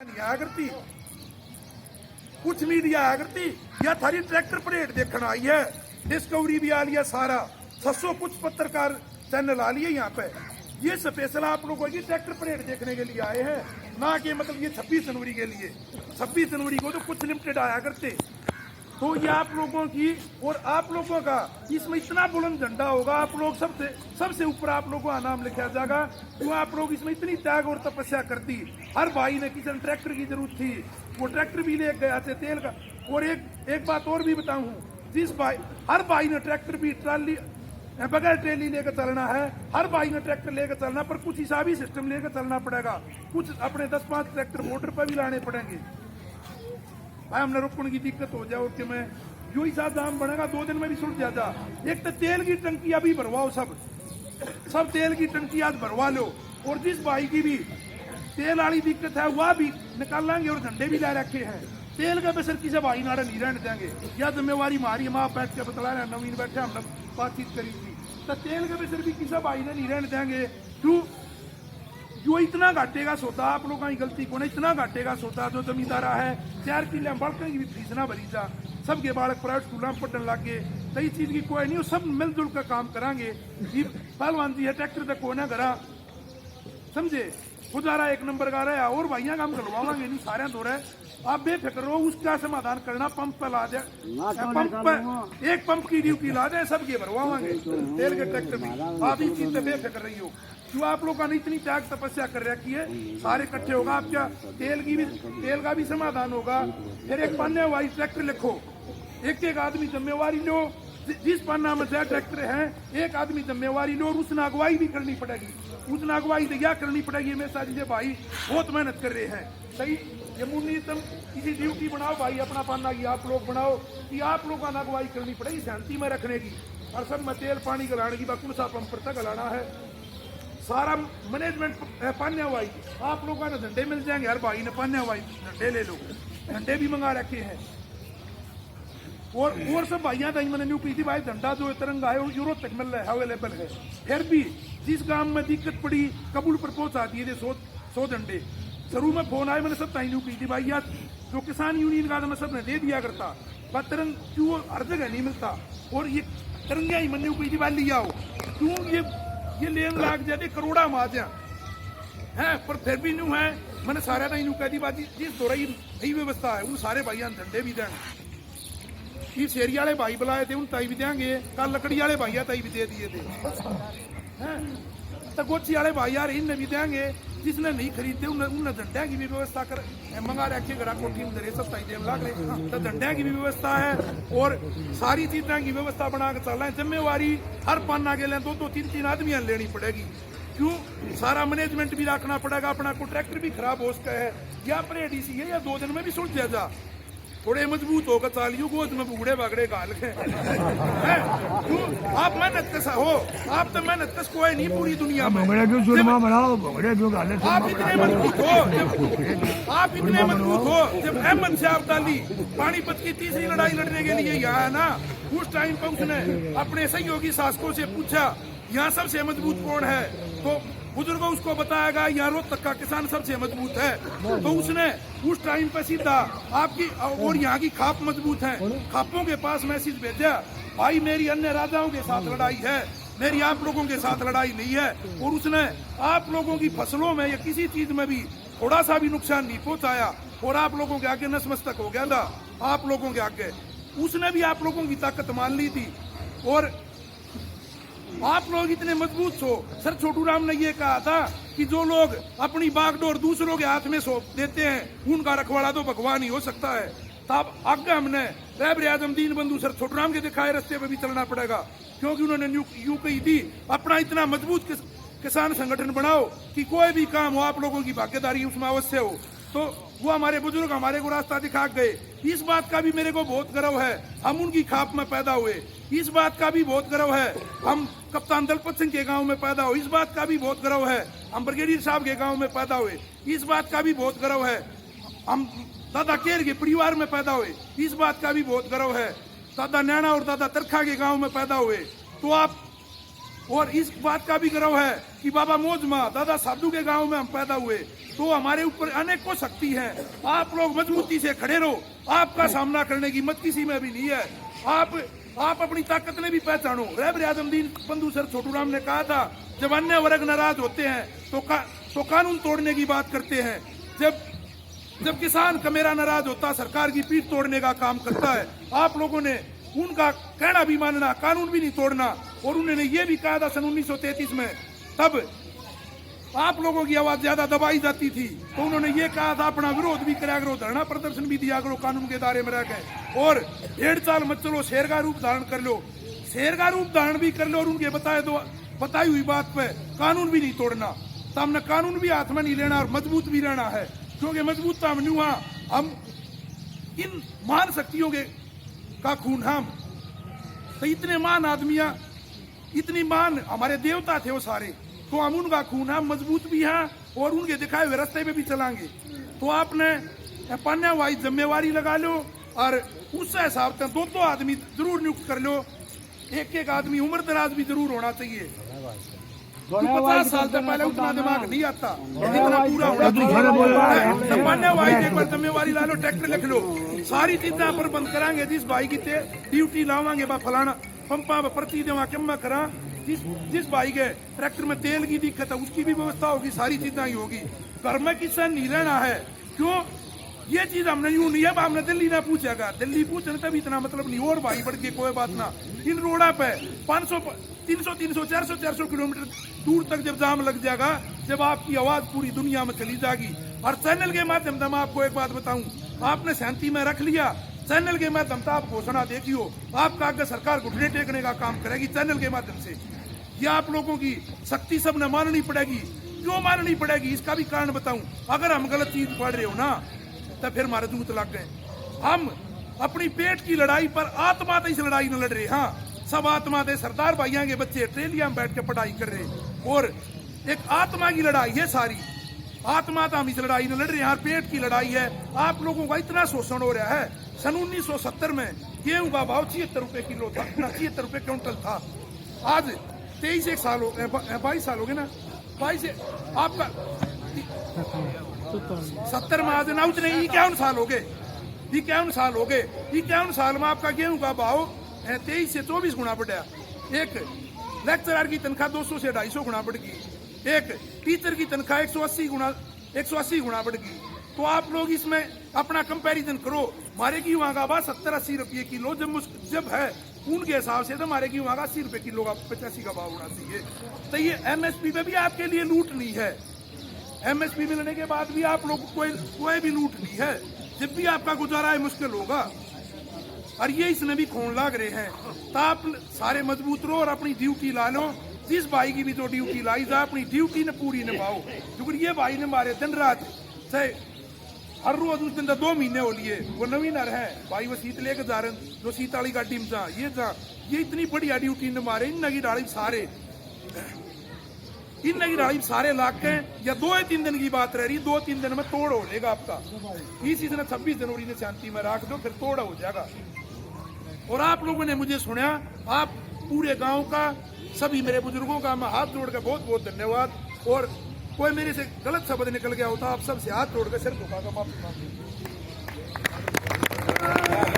नहीं आया करती, कुछ मीडिया आया करती या थारी ट्रैक्टर परेड देखने आई है। डिस्कवरी भी आ लिया, सारा 600 कुछ पत्रकार चैनल आ लिए यहाँ पे। ये स्पेशल आप लोगों की ट्रैक्टर परेड देखने के लिए आए हैं, ना कि मतलब ये 26 जनवरी के लिए। 26 जनवरी को तो कुछ लिमिटेड आया करते। तो ये आप लोगों की और आप लोगों का इसमें इतना बुलंद झंडा होगा, आप लोग सबसे ऊपर आप लोगों का नाम लिखा जाएगा। क्यों आप लोग इसमें इतनी त्याग और तपस्या करती। हर भाई ने किसी ट्रैक्टर की जरूरत थी, वो ट्रैक्टर भी ले गया थे तेल का। और एक बात और भी बताऊं, जिस भाई हर भाई ने ट्रैक्टर भी ट्राली बगैर ट्रेली लेकर चलना है, हर भाई ने ट्रैक्टर लेकर चलना, पर कुछ हिसाबी सिस्टम लेकर चलना पड़ेगा। कुछ अपने 10-5 ट्रैक्टर मोटर पर भी लाने पड़ेंगे भाई, हमने रुकने की दिक्कत हो जाए। और कि मैं जो हिसाब दाम बढ़ेगा 2 दिन में भी सुलझ जाता। एक तो तेल की टंकी अभी भरवाओ, सब तेल की टंकी आज भरवा लो। और जिस भाई की भी तेल वाली दिक्कत है वह भी निकाल लेंगे। और झंडे भी ला रखे हैं, तेल का बेसर किसी भाई नारा नहीं रहने देंगे। यह जिम्मेवारी हमारी, माँ बैठ के बतला रहे, नवीन बैठे, हमने बातचीत करी थी। तो तेल का बेसर भी किसी भाई ने नहीं रहने देंगे। क्यों जो इतना घाटेगा सोता, आप लोगों की गलती को ना, इतना घाटेगा सोता जो जमींदारा है 4 किले बालकों की भी फीस ना भरी जा। सबके बालक प्राइवेट स्कूल में पढ़ने लग गए, तो इस चीज की कोई नहीं, सब मिलजुल कर काम करांगे। पहलवान जी है ट्रैक्टर तक को ना करा, समझे, गुजारा 1 नंबर का रहा। और भाइया काम करवावांगे नहीं, सारे दो रहे, आप बेफिक्र रहो, उसका समाधान करना। पंप पे ला दे, पंप पे एक पंप की ड्यूटी ला दे, सबके भरवावांगे तेल के ट्रैक्टर भी। आप इस चीज से बेफिक्र रही हो। जो आप लोगों ने इतनी त्याग तपस्या कर रखी है, सारे इकट्ठे होगा, आपका तेल का भी समाधान होगा। फिर एक पन्ने वाली ट्रैक्टर लिखो, एक आदमी जिम्मेवारी लो। जिस पन्ना में 6 ट्रैक्टर हैं, एक आदमी जिम्मेवारी लो। और उसने अगुवाई भी करनी पड़ेगी, उसने अगुवाई क्या करनी पड़ेगी। मेरे साथ ये भाई बहुत मेहनत कर रहे हैं, सही। ये न्यूनतम किसी ड्यूटी बनाओ भाई, अपना पन्ना की आप लोग बनाओ कि आप लोगों को अगुवाई करनी पड़ेगी शांति में रखने की। और सब में तेल पानी गलाने की बात, कौन सा पंप तक गलाना है, सारा मैनेजमेंट पाने हवाई। आप लोगों ने झंडे मिल जाएंगे, हर भाई ने पाने हवाई झंडे ले लो, झंडे भी मंगा रखे हैं। और सब भाइयां तो मैंने न्यू की थी भाई, झंडा जो तिरंगा है वो यूरोप तक मिल रहा है, अवेलेबल है। फिर भी जिस गांव में दिक्कत पड़ी, कबूल पर पहुंचा दिए थे 100 झंडे। शुरू में फोन आए, मैंने सब ताई न्यू की थी भाई, यार जो किसान यूनियन का मैं सबने दे दिया करता, पर तिरंग क्यों हर जगह नहीं मिलता। और ये तिरंगा ही मैंने की थी भाई, लिया हो क्यों ये लेन लाग जाते करोड़ा माजा है, पर फिर भी न्यू है। मैंने सारे नहीं न्यू कह दी बात, जिस दौरा यही व्यवस्था है, उन सारे भाइयों झंडे भी देंगे। ये शेरी वाले भाई बुलाए थे, उन ताई भी देंगे। कल लकड़ी वाले भाइया ताई भी दे दिए थे, तो गोची वाले भाई यार इनने भी देंगे। जिसने नहीं खरीदते उन्हें झंडे की भी व्यवस्था कर मंगा रखे, घर कोठी में सब ताई देने लग रहे। तो झंडे की भी व्यवस्था है और सारी चीजें की व्यवस्था बना के चल रहे हैं। जिम्मेवारी हर पन्ना के लिए 2-3 आदमियां लेनी पड़ेगी। क्यों सारा मैनेजमेंट भी रखना पड़ेगा अपना। को ट्रैक्टर भी खराब हो सका है, या परेड इसी है, या 2 दिन में भी सुलझ जा। थोड़े मजबूत होकर चालियो, गोद में बूढ़े बागड़े गाल के। आप मेहनत कसा हो, आप तो मेहनत कस कोई नहीं पूरी दुनिया में। आप इतने मजबूत हो, जब अहमद शाह अब्दाली पानीपत की 3री लड़ाई लड़ने के लिए यहाँ है ना, उस टाइम पर उसने अपने सहयोगी शासकों से पूछा यहाँ सबसे मजबूत कौन है, तो बुजुर्गों उसको बताएगा यहाँ रोहतक का किसान सबसे मजबूत है। तो उसने उस टाइम पे सीधा आपकी और यहाँ की खाप मजबूत है, खापों के पास मैसेज भेजा, भाई मेरी अन्य राजाओं के साथ लड़ाई है, मेरी आप लोगों के साथ लड़ाई नहीं है। और उसने आप लोगों की फसलों में या किसी चीज में भी थोड़ा सा भी नुकसान नहीं पहुंचाया। और आप लोगों के आगे नतमस्तक हो गया था, आप लोगों के आगे उसने भी आप लोगों की ताकत मान ली थी। और आप लोग इतने मजबूत हो। सर छोटू राम ने ये कहा था कि जो लोग अपनी बागडोर दूसरों के हाथ में सौंप देते हैं, उनका रखवाला तो भगवान ही हो सकता है। तब आगे हमने रहबर आजम दीन बंधु सर छोटू राम के दिखाए रास्ते पे भी चलना पड़ेगा, क्योंकि उन्होंने यूं कही थी, अपना इतना मजबूत किसान संगठन बनाओ कि कोई भी काम हो आप लोगों की भागीदारी उसमें अवश्य हो। तो वो हमारे बुजुर्ग हमारे को रास्ता दिखा गए। इस बात का भी मेरे को बहुत गर्व है, हम उनकी खाप में पैदा हुए। इस बात का भी बहुत गर्व है, हम कप्तान दलपत सिंह के गांव में पैदा हुए। इस बात का भी बहुत गर्व है, हम ब्रिगेडियर साहब के गांव में पैदा हुए। इस बात का भी बहुत गर्व है, हम दादा केर के परिवार में पैदा हुए। इस बात का भी बहुत गर्व है, दादा नैना और दादा तरखा के गांव में पैदा हुए। तो आप और इस बात का भी गर्व है कि बाबा मोजमा दादा साधु के गांव में हम पैदा हुए, तो हमारे ऊपर अनेकों शक्ति है। आप लोग मजबूती से खड़े रहो, आपका सामना करने की मत किसी में भी नहीं है। आप अपनी ताकत ने भी पहचानो। रहबर आजमदीन बंधु सर छोटू राम ने कहा था, जब अन्य वर्ग नाराज होते हैं तो कानून तोड़ने की बात करते हैं। जब किसान कमेरा नाराज होता, सरकार की पीठ तोड़ने का काम करता है। आप लोगों ने उनका कहना भी मानना, कानून भी नहीं तोड़ना। और उन्होंने ये भी कहा था सन 1933 में, तब आप लोगों की आवाज ज्यादा दबाई जाती थी, तो उन्होंने ये कहा था अपना विरोध भी करा करो, धरना प्रदर्शन भी दिया करो कानून के दायरे में रह गए, और भेड़ चाल मत चलो, शेर का रूप धारण कर लो। शेर का रूप धारण भी कर लो और उनके बताई हुई बात पे कानून भी नहीं तोड़ना। तो हमने कानून भी हाथ में नहीं लेना और मजबूत भी रहना है, क्योंकि मजबूत तो हम नहीं हुआ, हम इन महान शक्तियों के का खून हम। तो इतने महान आदमियां, इतनी महान हमारे देवता थे वो सारे, तो हम उनका खून हम मजबूत भी हैं और उनके दिखाए हुए रास्ते पे भी चलाएंगे। तो आपने पान्या वाइज जिम्मेवारी लगा लो और उस हिसाब से दो आदमी जरूर नियुक्त कर लो। एक आदमी उम्र दराज भी जरूर होना चाहिए। 50 साल से पहले उतना दिमाग नहीं आता, इतना पूरा होना चाहिए। पान्या वाइज एक बार जिम्मेवारी ला लो, ट्रैक्टर लिख लो, सारी चीजें प्रबंध कराएंगे। जिस भाई की ड्यूटी लावांगे बा फलाना पंपा पर्ची देवा कम करा, जिस भाई के ट्रैक्टर में तेल की दिक्कत है उसकी भी व्यवस्था होगी, सारी चीजें ही होगी। घर में किसान नहीं रहना है, क्यों ये चीज हमने यूं नहीं है। हमने दिल्ली ने पूछेगा, दिल्ली पूछने तभी इतना मतलब नहीं। और भाई बढ़ के कोई बात ना, इन रोडा पे 500 300 400 किलोमीटर दूर तक जब जाम लग जाएगा, जब आपकी आवाज पूरी दुनिया में चली जाएगी। और चैनल के माध्यम से मैं आपको एक बात बताऊं, आपने शांति में रख लिया, चैनल के माध्यम से आप घोषणा देखियो, आपका आगे सरकार घुटने टेकने का काम करेगी चैनल के माध्यम से। ये आप लोगों की शक्ति सबने माननी पड़ेगी। क्यों माननी पड़ेगी इसका भी कारण बताऊं। अगर हम गलत चीज पढ़ रहे हो ना, तो फिर हमारे दूत लग गए। हम अपनी पेट की लड़ाई पर आत्मा से इस लड़ाई न लड़ रहे। हाँ, सब आत्मा दे सरदार भाइयों के बच्चे ऑस्ट्रेलिया में बैठ के पढ़ाई कर रहे, और एक आत्मा की लड़ाई है सारी। आत्मा तो हम इस लड़ाई में लड़ रहे हैं, पेट की लड़ाई है। आप लोगों का इतना शोषण हो रहा है। सन 1970 में गेहूं का भाव 76 रुपए किलो था, 76 रुपए क्विंटल था। आज 22 साल हो गए, 22 साल हो गए ना, 22 आपका 70 में आज ना उतने 51 साल हो गए, 51 साल हो गए। 51 साल में आपका गेहूं का भाव 23 से 24 गुना बढ़ा। एक लेक्चरर की तनख्वाह 200 से 250 गुना बढ़ गई। एक टीचर की तनख्वाह 180 गुना बढ़ गई। तो आप लोग इसमें अपना कंपैरिजन करो। हमारे गेहूं का भाव 70-80 रुपये किलो जब है, उनके हिसाब से तो हमारे गेहूं का 80 रुपये किलो का 85 का भाव होना चाहिए। तो ये एमएसपी पे भी आपके लिए लूट नहीं है। एमएसपी मिलने के बाद भी आप लोग कोई भी लूट नहीं है। जब भी आपका गुजारा है मुश्किल होगा, और ये इसमें भी खून लाग रहे हैं। तो आप सारे मजबूत रहो और अपनी ड्यूटी ला लो। जिस भाई की भी जो ड्यूटी लाई जा, अपनी ड्यूटी ने पूरी निभाओ। क्योंकि ये भाई ने हमारे दिन रात से हर रोज उस दिन 2 महीने हो लिए, वो नवीनर है भाई, वो सीट लेके जा रहे हैं, जो सीत वाली गाड़ी में ये इतनी बढ़िया ड्यूटी ने मारे। इन नगी डाली सारे लाख के, या 2-3 दिन की बात रह रही, 2-3 दिन में तोड़ हो जाएगा आपका। इसी दिन 26 जनवरी ने शांति में रख दो, फिर तोड़ हो जाएगा। और आप लोगों ने मुझे सुना, आप पूरे गांव का, सभी मेरे बुजुर्गों का मैं हाथ जोड़कर बहुत बहुत धन्यवाद। और कोई मेरे से गलत शब्द निकल गया होता, आप सबसे हाथ जोड़कर सिर झुकाकर माफी मांगता हूं।